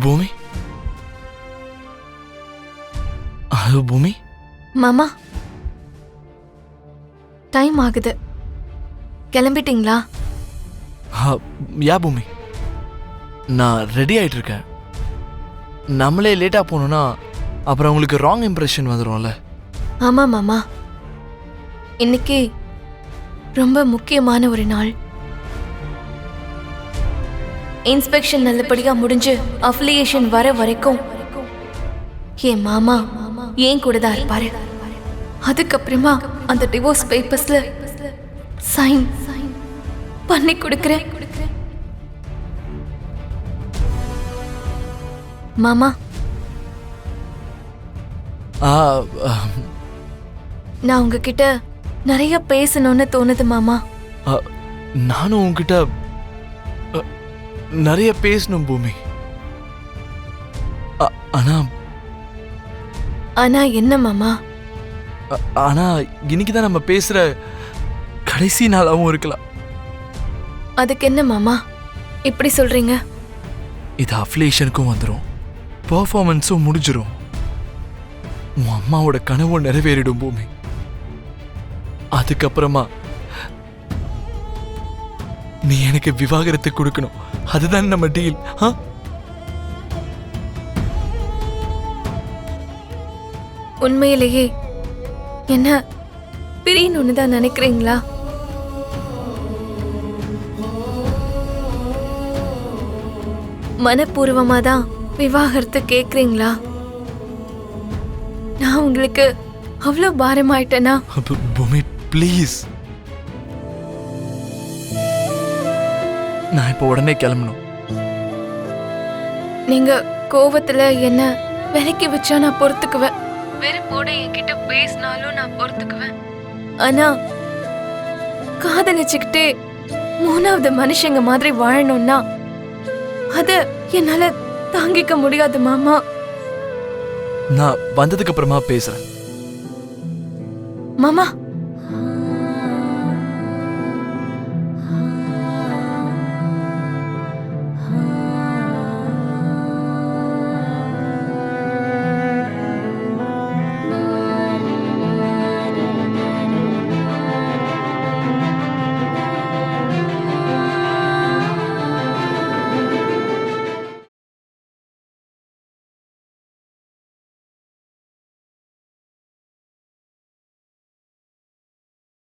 பூமி, ஹலோ பூமி. மாமா, டைம் ஆகுது, கிளம்பிட்டீங்களா? யா பூமி, நான் ரெடி ஆயிட்டு இருக்கேன். நம்மளே லேட்டா போனோம்னா அப்புறம் உங்களுக்கு ராங் இம்ப்ரெஷன் வந்துடும்ல. ஆமா மாமா, இன்னைக்கு ரொம்ப முக்கியமான ஒரு நாள். இன்ஸ்பெக்ஷன் நல்லபடியா முடிஞ்சு அஃபிலியேஷன் வர வரைக்கும் என் மாமா ஏன் கூட தான் இருப்பாரு. அதுக்கப்புறமா அந்த டிவோர்ஸ் பேப்பர்ஸ்ல சைன் பண்ணி கொடுக்கிறேன். மாமா, நான் உங்ககிட்ட நிறைய பேசணும்னு தோணுது மாமா. நானும் உங்ககிட்ட நிறைய பேசணும் பூமி. ஆனா என்ன மாமா? ஆனா இன்னைக்குதான் நம்ம பேசுற கடைசி நாளாவும் இருக்கலாம். அதுக்கு என்ன மாமா இப்படி சொல்றீங்க? இது அஃபிலியேஷனுக்கும் வந்துடும், பெர்ஃபார்மன்ஸும் முடிஞ்சிடும், உன் அம்மாவோட கனவும் நிறைவேறிடும் பூமி. அதுக்கப்புறமா நீ எனக்கு விவாகரத்து கொடுக்கணும், அதுதான் நம்ம டீல். உண்மையிலேயே என்ன பிரியணும்னு தான் நினைக்கிறீங்களா? மனப்பூர்வமா தான் விவாகரத்து கேக்குறீங்களா? நான் உங்களுக்கு அவ்வளோ பாரமாயிட்டேனா? பூமி ப்ளீஸ், நான் இப்போ உடனே கிளம்பணும். நீங்க கோவத்துல என்ன விலக்கி வச்சா நான் பொறுத்துக்குவேன், வெறுப்போட என்கிட்ட பேசினாலும் நான் பொறுத்துக்குவேன். ஆனா காதலிச்சுக்கிட்டே மூணாவது மனுஷங்க மாதிரி வாழணும்னா அத என்னால தாங்கிக்க முடியாது மாமா. நான் வந்ததுக்கு அப்புறமா பேசுறேன் மாமா.